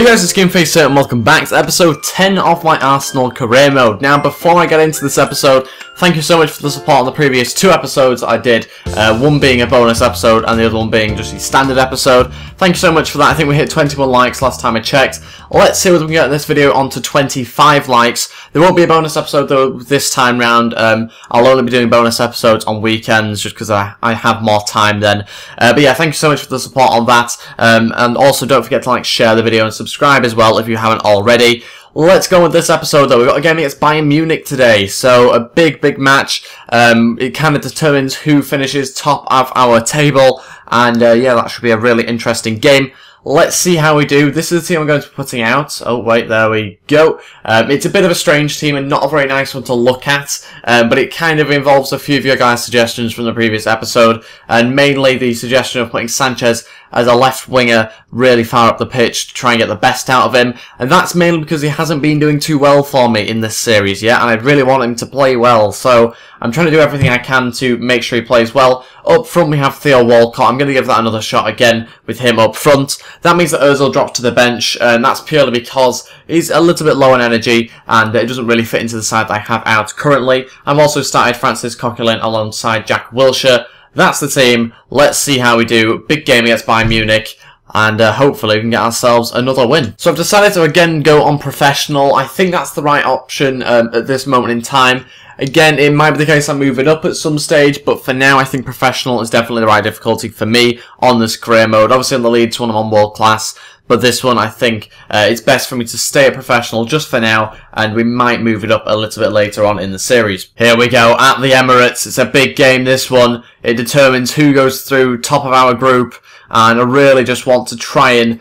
Hey guys, it's GameFace here and welcome back to episode 10 of my Arsenal career mode. Now, before I get into this episode, thank you so much for the support on the previous two episodes I did. One being a bonus episode and the other one being just a standard episode. Thank you so much for that. I think we hit 21 likes last time I checked. Let's see whether we can get this video onto 25 likes. There won't be a bonus episode though this time round. I'll only be doing bonus episodes on weekends just because I have more time then. But yeah, thank you so much for the support on that. And also don't forget to like, share the video and subscribe as well if you haven't already. Let's go with this episode though. We've got a game against Bayern Munich today, so a big match. It kind of determines who finishes top of our table, and yeah, that should be a really interesting game. Let's see how we do. This is the team I'm going to be putting out. Oh wait, there we go. It's a bit of a strange team and not a very nice one to look at, but it kind of involves a few of your guys' suggestions from the previous episode, and mainly the suggestion of putting Sanchez as a left winger really far up the pitch to try and get the best out of him, and that's mainly because he hasn't been doing too well for me in this series yet, and I really want him to play well, so I'm trying to do everything I can to make sure he plays well. Up front we have Theo Walcott. I'm going to give that another shot again with him up front. That means that Ozil drops to the bench, and that's purely because he's a little bit low on energy and it doesn't really fit into the side that I have out currently. I've also started Francis Coquelin alongside Jack Wilshere. That's the team. Let's see how we do. Big game against Bayern Munich, and hopefully we can get ourselves another win. So I've decided to again go on professional. I think that's the right option at this moment in time. Again, it might be the case I'm moving up at some stage, but for now I think professional is definitely the right difficulty for me on this career mode. Obviously on the Leeds one I'm on world class, but this one I think it's best for me to stay at professional just for now, and we might move it up a little bit later on in the series. Here we go, at the Emirates. It's a big game, this one. It determines who goes through top of our group, and I really just want to try and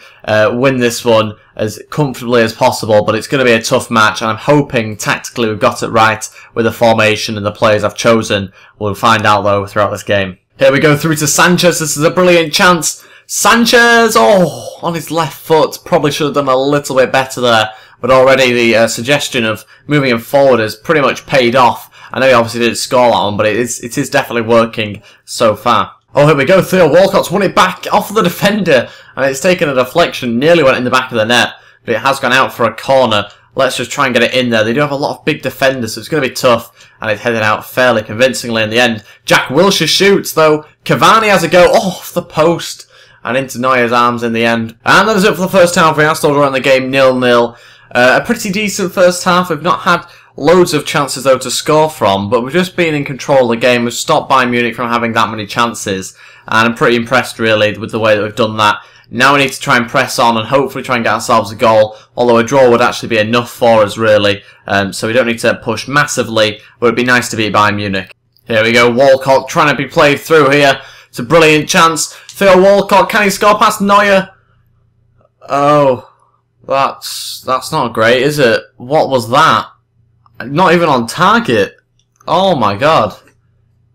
win this one as comfortably as possible, but it's going to be a tough match, and I'm hoping tactically we've got it right with the formation and the players I've chosen. We'll find out though throughout this game. Here we go through to Sanchez. This is a brilliant chance. Sanchez, oh, on his left foot. Probably should have done a little bit better there, but already the suggestion of moving him forward has pretty much paid off. I know he obviously didn't score that one, but it is definitely working so far. Oh, here we go. Theo Walcott's won it back off the defender, and it's taken a deflection, nearly went in the back of the net, but it has gone out for a corner. Let's just try and get it in there. They do have a lot of big defenders, so it's going to be tough, and it headed out fairly convincingly in the end. Jack Wilshere shoots, though. Cavani has a go off the post and into Neuer's arms in the end. And that is it for the first half. We are still drawing the game 0-0. A pretty decent first half. We've not had loads of chances though to score from, but we've just been in control of the game. We've stopped Bayern Munich from having that many chances, and I'm pretty impressed really with the way that we've done that. Now we need to try and press on and hopefully try and get ourselves a goal, although a draw would actually be enough for us really, so we don't need to push massively, but it'd be nice to beat Bayern Munich. Here we go, Walcott trying to be played through here. It's a brilliant chance. Theo Walcott, can he score past Neuer? Oh, that's not great, is it? What was that? Not even on target. Oh my god.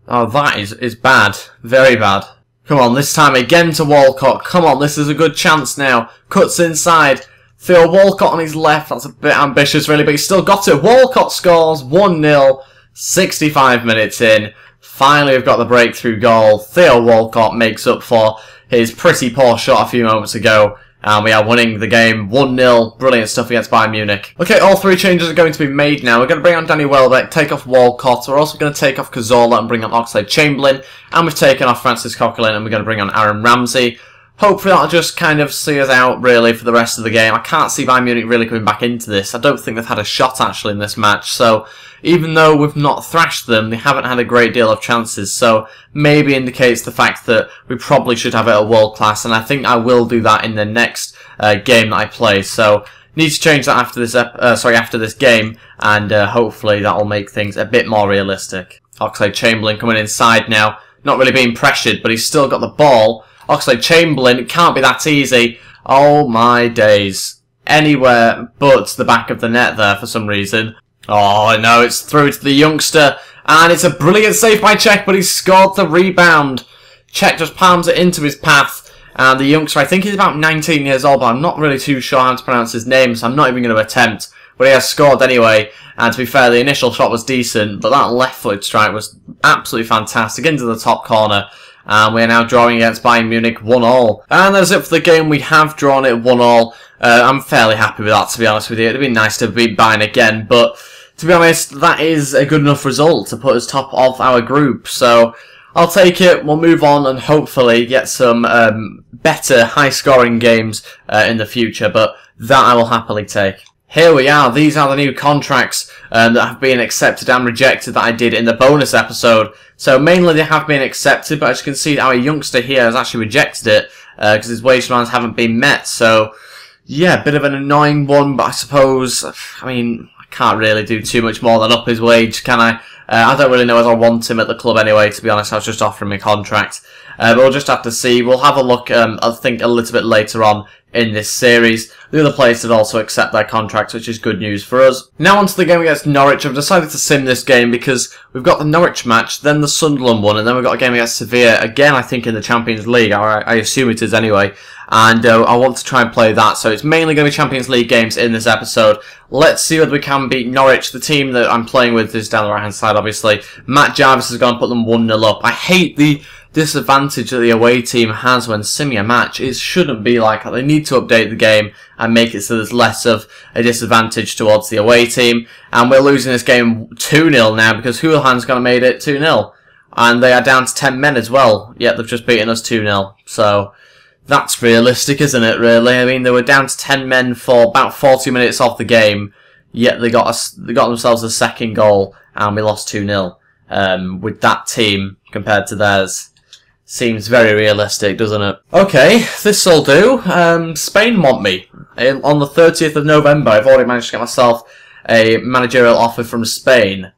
Oh, that is bad. Very bad. Come on, this time again to Walcott. Come on, this is a good chance now. Cuts inside. Theo Walcott on his left. That's a bit ambitious really, but he's still got it. Walcott scores 1-0. 65 minutes in. Finally, we've got the breakthrough goal. Theo Walcott makes up for his pretty poor shot a few moments ago. And we are winning the game 1-0. Brilliant stuff against Bayern Munich. Okay, all three changes are going to be made now. We're going to bring on Danny Welbeck, take off Walcott. We're also going to take off Cazorla and bring on Oxlade-Chamberlain. And we've taken off Francis Coquelin and we're going to bring on Aaron Ramsey. Hopefully that'll just kind of see us out really for the rest of the game. I can't see Bayern Munich really coming back into this. I don't think they've had a shot actually in this match. So even though we've not thrashed them, they haven't had a great deal of chances. So maybe indicates the fact that we probably should have it at world class. And I think I will do that in the next game that I play. So need to change that after this after this game, and hopefully that will make things a bit more realistic. Oxlade-Chamberlain coming inside now, not really being pressured, but he's still got the ball. Oxlade-Chamberlain, it can't be that easy. Oh my days. Anywhere but the back of the net there for some reason. Oh no, it's through to the youngster, and it's a brilliant save by Cech, but he's scored the rebound. Cech just palms it into his path, and the youngster, I think he's about 19 years old, but I'm not really too sure how to pronounce his name, so I'm not even going to attempt. But he has scored anyway, and to be fair, the initial shot was decent, but that left-footed strike was absolutely fantastic into the top corner. and we're now drawing against Bayern Munich 1-1. And that's it for the game. We have drawn it 1-1. I'm fairly happy with that, to be honest with you. It'd be nice to beat Bayern again, but to be honest, that is a good enough result to put us top of our group. So I'll take it. We'll move on and hopefully get some better high-scoring games in the future, but that I will happily take. Here we are. These are the new contracts that have been accepted and rejected that I did in the bonus episode. So mainly they have been accepted, but as you can see, our youngster here has actually rejected it because his wage demands haven't been met. So yeah, a bit of an annoying one, but I suppose, I mean, I can't really do too much more than up his wage, can I? I don't really know if I want him at the club anyway, to be honest. I was just offering him a contract. But we'll just have to see. We'll have a look, I think, a little bit later on in this series. The other players did also accept their contracts, which is good news for us. Now onto the game against Norwich. I've decided to sim this game because we've got the Norwich match, then the Sunderland one, and then we've got a game against Sevilla, again I think in the Champions League, I assume it is anyway. And I want to try and play that, so it's mainly going to be Champions League games in this episode. Let's see whether we can beat Norwich. The team that I'm playing with is down the right hand side, obviously. Matt Jarvis has gone and put them 1-0 up. I hate the disadvantage that the away team has when simming a match. It shouldn't be like that. They need to update the game and make it so there's less of a disadvantage towards the away team. And we're losing this game 2-0 now because Houlihan's going to make it 2-0. And they are down to 10 men as well, yet they've just beaten us 2-0. So that's realistic, isn't it, really? I mean, they were down to 10 men for about 40 minutes off the game, yet they got themselves a second goal, and we lost 2-0 with that team compared to theirs. Seems very realistic, doesn't it? Okay, this'll do. Spain want me. On the 30th of November, I've already managed to get myself a managerial offer from Spain.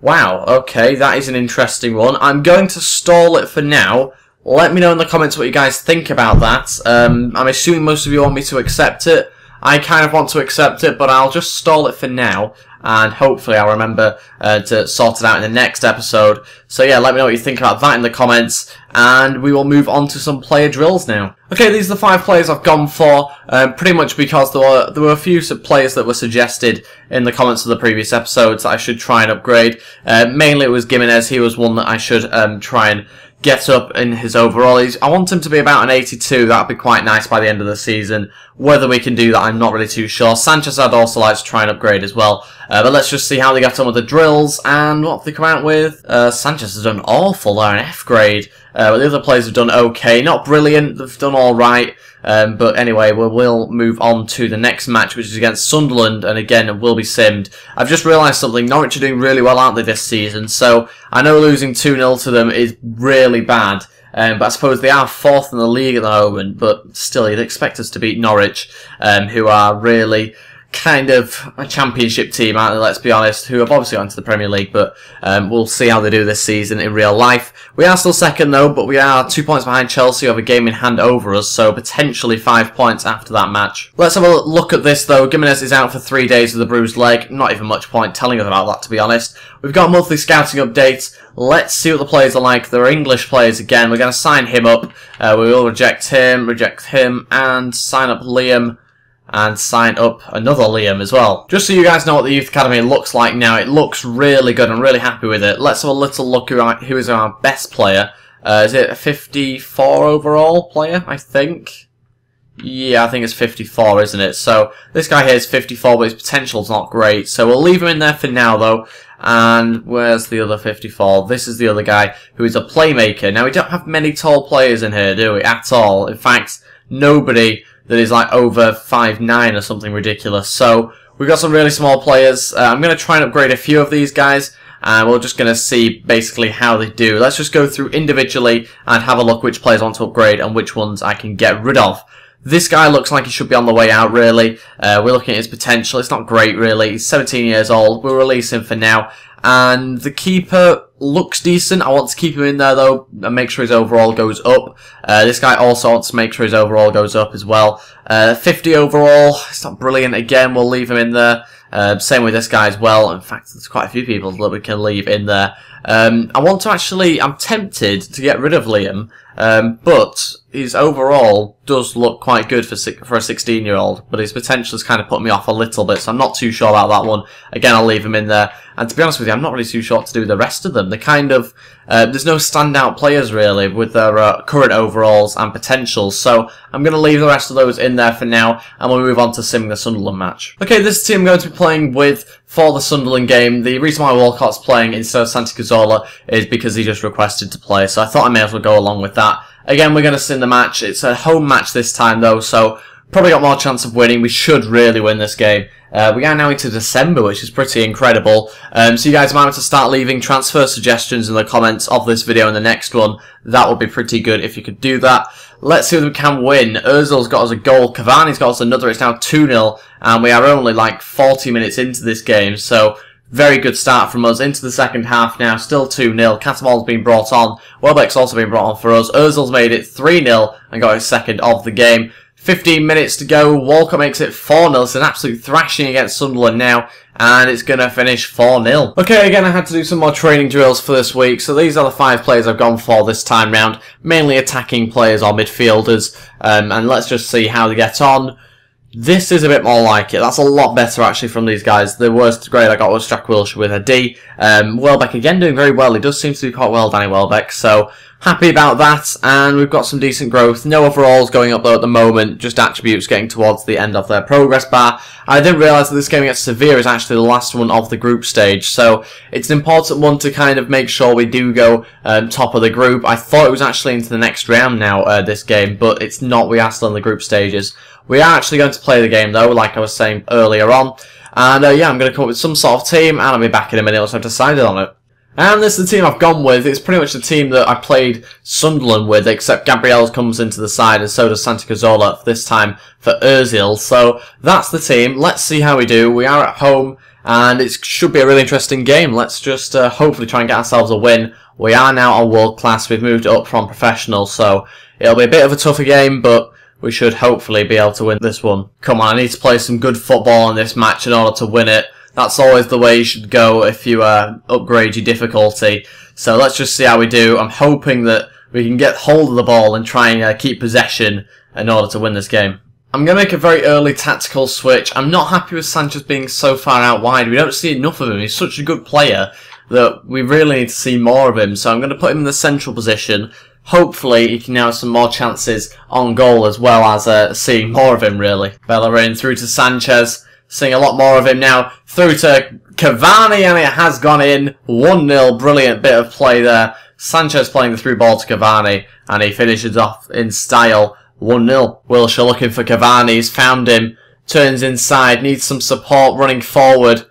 Wow, okay, that is an interesting one. I'm going to stall it for now. Let me know in the comments what you guys think about that. I'm assuming most of you want me to accept it. I kind of want to accept it, but I'll just stall it for now. And hopefully I'll remember to sort it out in the next episode. So yeah, let me know what you think about that in the comments. And we will move on to some player drills now. Okay, these are the 5 players I've gone for. Pretty much because there were a few players that were suggested in the comments of the previous episodes that I should try and upgrade. Mainly it was Gimenez. He was one that I should try and get up in his overall. I want him to be about an 82. That would be quite nice by the end of the season. Whether we can do that, I'm not really too sure. Sanchez I'd also like to try and upgrade as well. But let's just see how they get on with the drills and what they come out with. Sanchez has done awful. They're an F grade. But the other players have done okay. Not brilliant. They've done alright. But anyway, we'll move on to the next match, which is against Sunderland, and again, it will be simmed. I've just realised something. Norwich are doing really well, aren't they, this season? So I know losing 2-0 to them is really bad. But I suppose they are 4th in the league at the moment, but still, you'd expect us to beat Norwich, who are really kind of a championship team, aren't they, let's be honest, who have obviously gone to the Premier League, but we'll see how they do this season in real life. We are still second though, but we are 2 points behind Chelsea, who have a game in hand over us, so potentially 5 points after that match. Let's have a look at this though. Gimenez is out for 3 days with a bruised leg. Not even much point telling us about that, to be honest. We've got a monthly scouting update. Let's see what the players are like. They're English players again. We're going to sign him up. We will reject him, and sign up Liam. And sign up another Liam as well. Just so you guys know what the Youth Academy looks like now, it looks really good. I'm really happy with it. Let's have a little look who is our best player. Is it a 54 overall player, I think? Yeah, I think it's 54, isn't it? So this guy here is 54, but his potential's not great. So we'll leave him in there for now, though. And where's the other 54? This is the other guy who is a playmaker. Now, we don't have many tall players in here, do we? At all. In fact, nobody that is like over 5'9" or something ridiculous. So we've got some really small players. I'm going to try and upgrade a few of these guys, and we're just going to see basically how they do. Let's just go through individually and have a look which players I want to upgrade and which ones I can get rid of. This guy looks like he should be on the way out, really. We're looking at his potential. It's not great, really. He's 17 years old. We'll release him for now. And the keeper looks decent. I want to keep him in there, though, and make sure his overall goes up. This guy also wants to make sure his overall goes up as well. 50 overall. It's not brilliant. Again, we'll leave him in there. Same with this guy as well. In fact, there's quite a few people that we can leave in there. I want to actually... I'm tempted to get rid of Liam, but his overall does look quite good for a 16-year-old, but his potential has kind of put me off a little bit, so I'm not too sure about that one. Again, I'll leave him in there. And to be honest with you, I'm not really too sure what to do with the rest of them. them. They're kind of there's no standout players really with their current overalls and potentials, so I'm going to leave the rest of those in there for now, and we'll move on to simming the Sunderland match. Okay, this is the team I'm going to be playing with for the Sunderland game. The reason why Walcott's playing instead of Santi Cazorla is because he just requested to play, so I thought I may as well go along with that. Again, we're going to sim the match. It's a home match this time though, so probably got more chance of winning. We should really win this game. We are now into December, which is pretty incredible. So you guys might have to start leaving transfer suggestions in the comments of this video and the next one. That would be pretty good if you could do that. Let's see if we can win. Ozil's got us a goal. Cavani's got us another. It's now 2-0, and we are only like 40 minutes into this game. So very good start from us into the second half now. Still 2-0. Catamol's been brought on. Welbeck's also been brought on for us. Ozil's made it 3-0 and got his second of the game. 15 minutes to go. Walcott makes it 4-0. It's an absolute thrashing against Sunderland now, and it's going to finish 4-0. Okay, again, I had to do some more training drills for this week, so these are the 5 players I've gone for this time round, mainly attacking players or midfielders, and let's just see how they get on. This is a bit more like it. That's a lot better actually from these guys. The worst grade I got was Jack Wilshere with a D. Welbeck again doing very well. He does seem to do quite well, Danny Welbeck, so happy about that, and we've got some decent growth. No overalls going up though at the moment, just attributes getting towards the end of their progress bar. I didn't realise that this game against Sevilla is actually the last one of the group stage, so it's an important one to kind of make sure we do go top of the group. I thought it was actually into the next round now, this game, but it's not. We are still in the group stages. We are actually going to play the game though, like I was saying earlier on, and yeah, I'm going to come up with some sort of team, and I'll be back in a minute once I've decided on it. And this is the team I've gone with. It's pretty much the team that I played Sunderland with, except Gabriel comes into the side, and so does Santi Cazorla, this time for Ozil. So that's the team. Let's see how we do. We are at home, and it should be a really interesting game. Let's just hopefully try and get ourselves a win. We are now on world class. We've moved up from professional, so it'll be a bit of a tougher game, but we should hopefully be able to win this one. Come on, I need to play some good football in this match in order to win it. That's always the way you should go if you upgrade your difficulty. So let's just see how we do. I'm hoping that we can get hold of the ball and try and keep possession in order to win this game. I'm going to make a very early tactical switch. I'm not happy with Sanchez being so far out wide. We don't see enough of him. He's such a good player that we really need to see more of him. So I'm going to put him in the central position. Hopefully he can now have some more chances on goal as well as seeing more of him really. Bellerin through to Sanchez. Seeing a lot more of him now, through to Cavani, and it has gone in. 1-0, brilliant bit of play there. Sanchez playing the through ball to Cavani, and he finishes off in style. 1-0. Wilshere looking for Cavani, he's found him. Turns inside, needs some support running forward.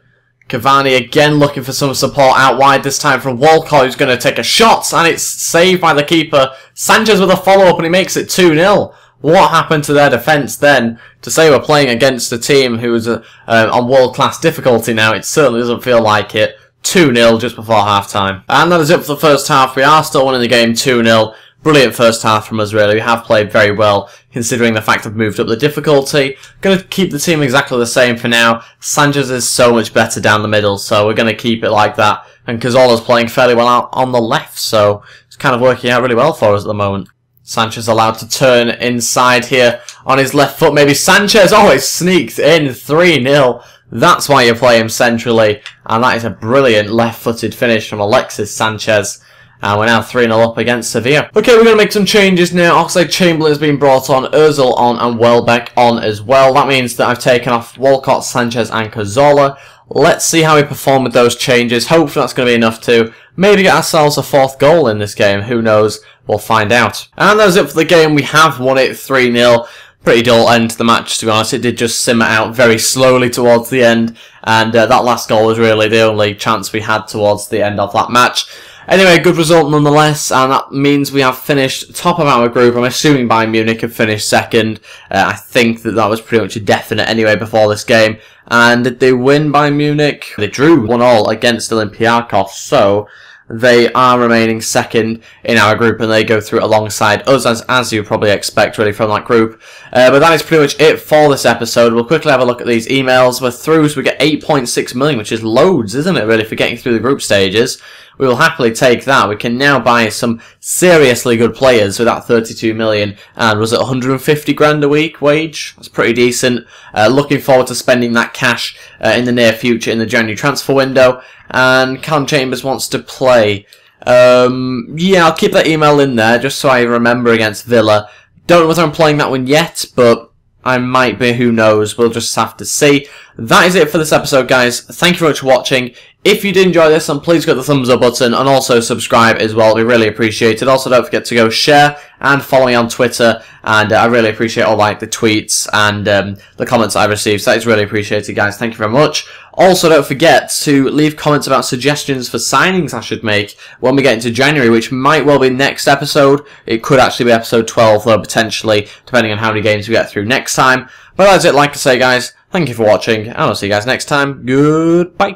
Cavani again looking for some support out wide, this time from Walcott, who's going to take a shot, and it's saved by the keeper. Sanchez with a follow-up, and he makes it 2-0. What happened to their defence then? To say we're playing against a team who is on world-class difficulty now, it certainly doesn't feel like it. 2-0 just before half-time. And that is it for the first half. We are still winning the game 2-0. Brilliant first half from us, really. We have played very well, considering the fact I've moved up the difficulty. Going to keep the team exactly the same for now. Sanchez is so much better down the middle, so we're going to keep it like that. And Cazorla's playing fairly well out on the left, so it's kind of working out really well for us at the moment. Sanchez allowed to turn inside here on his left foot. Maybe Sanchez. Oh, it sneaked in 3-0. That's why you play him centrally. And that is a brilliant left-footed finish from Alexis Sanchez. And we're now 3-0 up against Sevilla. Okay, we're going to make some changes now. Oxlade-Chamberlain has been brought on, Ozil on, and Welbeck on as well. That means that I've taken off Walcott, Sanchez, and Cazorla. Let's see how we perform with those changes. Hopefully that's going to be enough to maybe get ourselves a 4th goal in this game. Who knows? We'll find out. And that was it for the game. We have won it 3-0. Pretty dull end to the match, to be honest. It did just simmer out very slowly towards the end. And that last goal was really the only chance we had towards the end of that match. Anyway, good result nonetheless, and that means we have finished top of our group. I'm assuming Bayern Munich have finished second. I think that was pretty much a definite anyway before this game. And did they win Bayern Munich? They drew 1-1 against Olympiacos, so they are remaining second in our group, and they go through alongside us, as you probably expect really from that group. But that is pretty much it for this episode. We'll quickly have a look at these emails. We're through, so we get 8.6 million, which is loads, isn't it, really, for getting through the group stages. we will happily take that. We can now buy some seriously good players with that 32 million, and was it 150 grand a week wage? That's pretty decent. Looking forward to spending that cash in the near future in the January transfer window. And Callum Chambers wants to play. Yeah, I'll keep that email in there just so I remember against Villa. Don't know whether I'm playing that one yet, but I might be, who knows, we'll just have to see. That is it for this episode, guys. Thank you very much for watching. If you did enjoy this, then please click the thumbs up button and also subscribe as well. We really appreciate it. Also, don't forget to go share and follow me on Twitter. And I really appreciate all the tweets and the comments I received. So that is really appreciated, guys. Thank you very much. Also, don't forget to leave comments about suggestions for signings I should make when we get into January, which might well be next episode. It could actually be episode 12, though, potentially, depending on how many games we get through next time. But that's it. Like I say, guys, thank you for watching, and I'll see you guys next time. Goodbye.